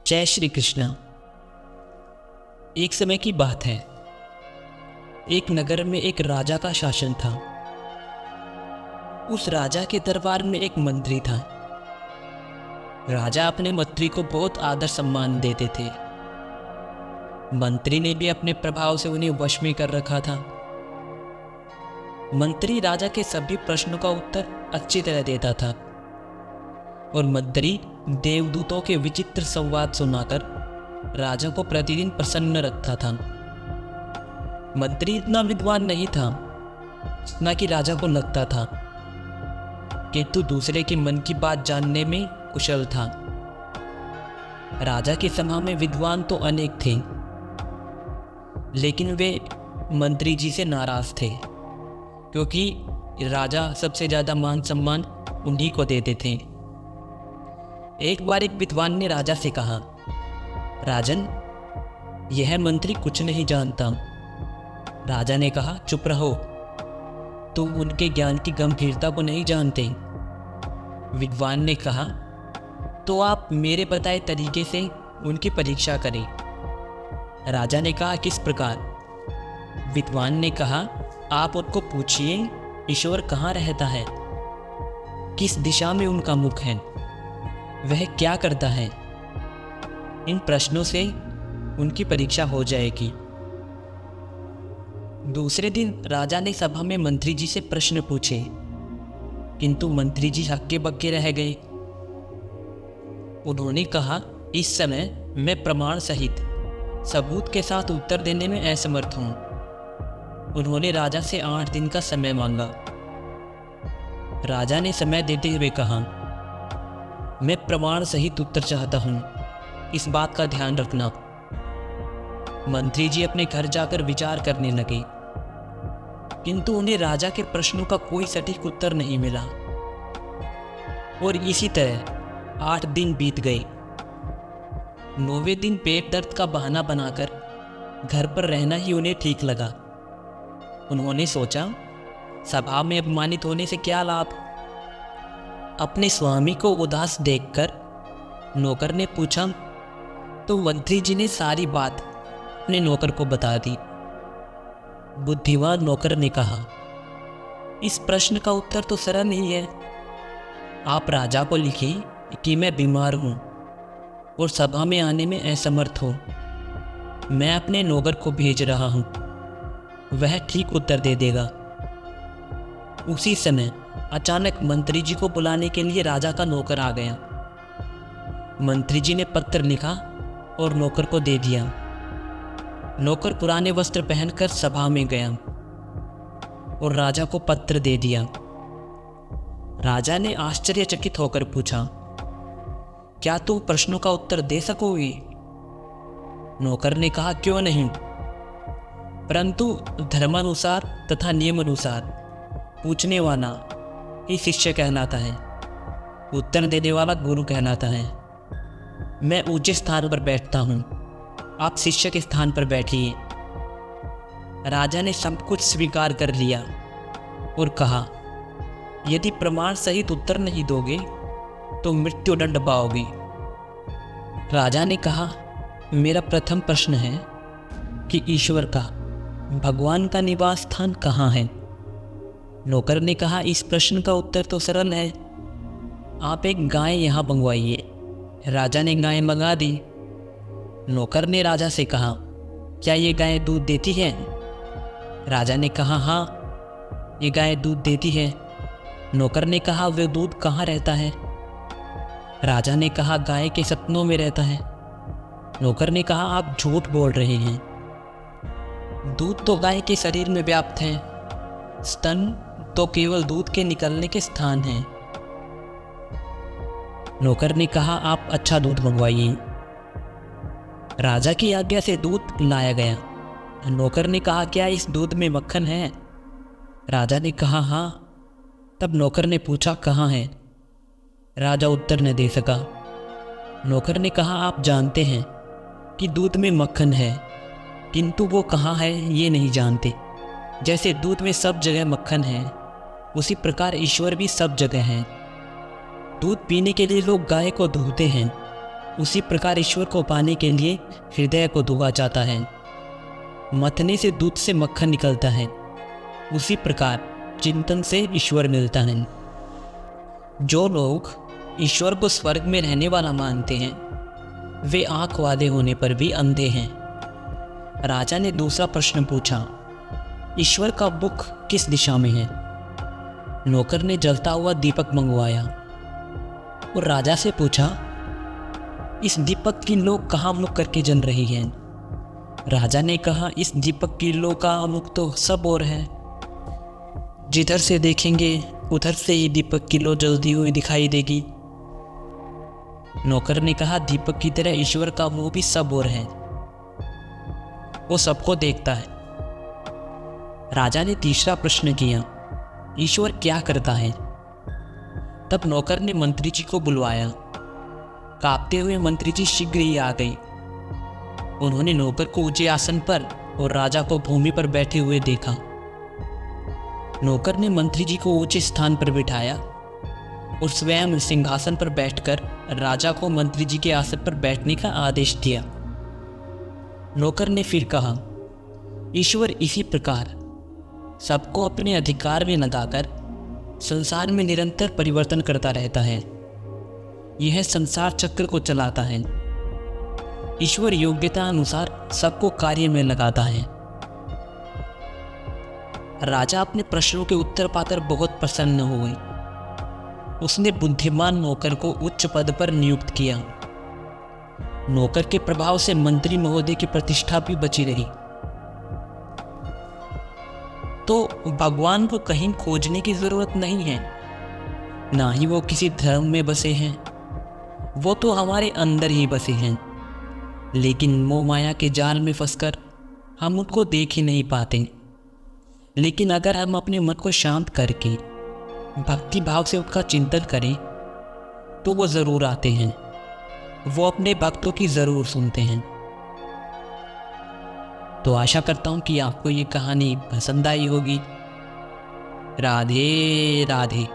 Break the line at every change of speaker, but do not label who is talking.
जय श्री कृष्ण। एक समय की बात है। एक नगर में एक राजा का शासन था। उस राजा के दरबार में एक मंत्री था। राजा अपने मंत्री को बहुत आदर सम्मान देते थे। मंत्री ने भी अपने प्रभाव से उन्हें वश में कर रखा था। मंत्री राजा के सभी प्रश्नों का उत्तर अच्छी तरह देता था और मंत्री देवदूतों के विचित्र संवाद सुनाकर राजा को प्रतिदिन प्रसन्न रखता था। मंत्री इतना विद्वान नहीं था जितना कि राजा को लगता था, किंतु दूसरे के मन की बात जानने में कुशल था। राजा की सभा में विद्वान तो अनेक थे, लेकिन वे मंत्री जी से नाराज थे, क्योंकि राजा सबसे ज्यादा मान सम्मान उन्हीं को देते थे। एक बार एक विद्वान ने राजा से कहा, राजन, यह मंत्री कुछ नहीं जानता। राजा ने कहा, चुप रहो, तुम उनके ज्ञान की गंभीरता को नहीं जानते। विद्वान ने कहा, तो आप मेरे बताए तरीके से उनकी परीक्षा करें। राजा ने कहा, किस प्रकार? विद्वान ने कहा, आप उनको पूछिए ईश्वर कहाँ रहता है, किस दिशा में उनका मुख है, वह क्या करता है। इन प्रश्नों से उनकी परीक्षा हो जाएगी। दूसरे दिन राजा ने सभा में मंत्री जी से प्रश्न पूछे, किंतु मंत्री जी हक्के बक्के रह गए। उन्होंने कहा, इस समय मैं प्रमाण सहित सबूत के साथ उत्तर देने में असमर्थ हूं। उन्होंने राजा से 8 दिन का समय मांगा। राजा ने समय देते हुए कहा, मैं प्रमाण सहित उत्तर चाहता हूं, इस बात का ध्यान रखना। मंत्री जी अपने घर जाकर विचार करने लगे, किंतु उन्हें राजा के प्रश्नों का कोई सटीक उत्तर नहीं मिला और इसी तरह 8 दिन बीत गए। 9वें दिन पेट दर्द का बहाना बनाकर घर पर रहना ही उन्हें ठीक लगा। उन्होंने सोचा, सभा में अपमानित होने से क्या लाभ। अपने स्वामी को उदास देखकर नौकर ने पूछा, तो मंत्री जी ने सारी बात अपने नौकर को बता दी। बुद्धिमान नौकर ने कहा, इस प्रश्न का उत्तर तो सरल ही है। आप राजा को लिखिए कि मैं बीमार हूं और सभा में आने में असमर्थ हूं। मैं अपने नौकर को भेज रहा हूं, वह ठीक उत्तर दे देगा। उसी समय अचानक मंत्री जी को बुलाने के लिए राजा का नौकर आ गया। मंत्री जी ने पत्र लिखा और नौकर को दे दिया। नौकर पुराने वस्त्र पहनकर सभा में गया और राजा को पत्र दे दिया। राजा ने आश्चर्यचकित होकर पूछा, क्या तुम प्रश्नों का उत्तर दे सकोगे? नौकर ने कहा, क्यों नहीं, परंतु धर्मानुसार तथा नियमानुसार पूछने वाला ही शिष्य कहलाता है, उत्तर देने वाला गुरु कहलाता है। मैं ऊंचे स्थान पर बैठता हूं, आप शिष्य के स्थान पर बैठिए। राजा ने सब कुछ स्वीकार कर लिया और कहा, यदि प्रमाण सहित उत्तर नहीं दोगे तो मृत्यु दंड पाओगे। राजा ने कहा, मेरा प्रथम प्रश्न है कि ईश्वर का, भगवान का निवास स्थान कहाँ है? नौकर ने कहा, इस प्रश्न का उत्तर तो सरल है, आप एक गाय यहाँ मंगवाइए। राजा ने गाय मंगा दी। नौकर ने राजा से कहा, क्या ये गाय दूध देती है? राजा ने कहा, हाँ, ये गाय दूध देती है। नौकर ने कहा, वह दूध कहाँ रहता है? राजा ने कहा, गाय के सपनों में रहता है। नौकर ने कहा, आप झूठ बोल रहे हैं, दूध तो गाय के शरीर में व्याप्त है, स्तन तो केवल दूध के निकलने के स्थान हैं। नौकर ने कहा, आप अच्छा दूध मंगवाइए। राजा की आज्ञा से दूध लाया गया। नौकर ने कहा, क्या इस दूध में मक्खन है? राजा ने कहा, हाँ। तब नौकर ने पूछा, कहाँ है? राजा उत्तर न दे सका। नौकर ने कहा, आप जानते हैं कि दूध में मक्खन है, किंतु वो कहाँ है ये नहीं जानते। जैसे दूध में सब जगह मक्खन है, उसी प्रकार ईश्वर भी सब जगह है। दूध पीने के लिए लोग गाय को दूहते हैं, उसी प्रकार ईश्वर को पाने के लिए हृदय को धोआ जाता है। मथने से दूध से मक्खन निकलता है, उसी प्रकार चिंतन से ईश्वर मिलता है। जो लोग ईश्वर को स्वर्ग में रहने वाला मानते हैं, वे आंख वाले होने पर भी अंधे हैं। राजा ने दूसरा प्रश्न पूछा, ईश्वर का मुख किस दिशा में है? नौकर ने जलता हुआ दीपक मंगवाया और राजा से पूछा, इस दीपक की लौ कहाँ मुख करके जल रही है? राजा ने कहा, इस दीपक की लौ का मुख तो सब ओर है। जिधर से देखेंगे उधर से ही दीपक की लौ जलती हुई दिखाई देगी। नौकर ने कहा, दीपक की तरह ईश्वर का मुंह भी सब ओर है, वो सबको देखता है। राजा ने तीसरा प्रश्न किया, ईश्वर क्या करता है? तब नौकर ने मंत्री जी को बुलवाया। कांपते हुए मंत्री जी शीघ्र ही आ गई। उन्होंने नौकर को ऊंचे आसन पर और राजा को भूमि पर बैठे हुए देखा। नौकर ने मंत्री जी को ऊंचे स्थान पर बिठाया और स्वयं सिंहासन पर बैठकर राजा को मंत्री जी के आसन पर बैठने का आदेश दिया। नौकर ने फिर कहा, ईश्वर इसी प्रकार सबको अपने अधिकार में लगाकर संसार में निरंतर परिवर्तन करता रहता है। यह संसार चक्र को चलाता है। ईश्वर योग्यता अनुसार सबको कार्य में लगाता है। राजा अपने प्रश्नों के उत्तर पाकर बहुत प्रसन्न हो गई। उसने बुद्धिमान नौकर को उच्च पद पर नियुक्त किया। नौकर के प्रभाव से मंत्री महोदय की प्रतिष्ठा भी बची रही। तो भगवान को कहीं खोजने की जरूरत नहीं है, ना ही वो किसी धर्म में बसे हैं। वो तो हमारे अंदर ही बसे हैं, लेकिन मोह माया के जाल में फंसकर हम उनको देख ही नहीं पाते। लेकिन अगर हम अपने मन को शांत करके भक्ति भाव से उनका चिंतन करें तो वो ज़रूर आते हैं, वो अपने भक्तों की ज़रूर सुनते हैं। तो आशा करता हूँ कि आपको ये कहानी पसंद आई होगी। राधे राधे।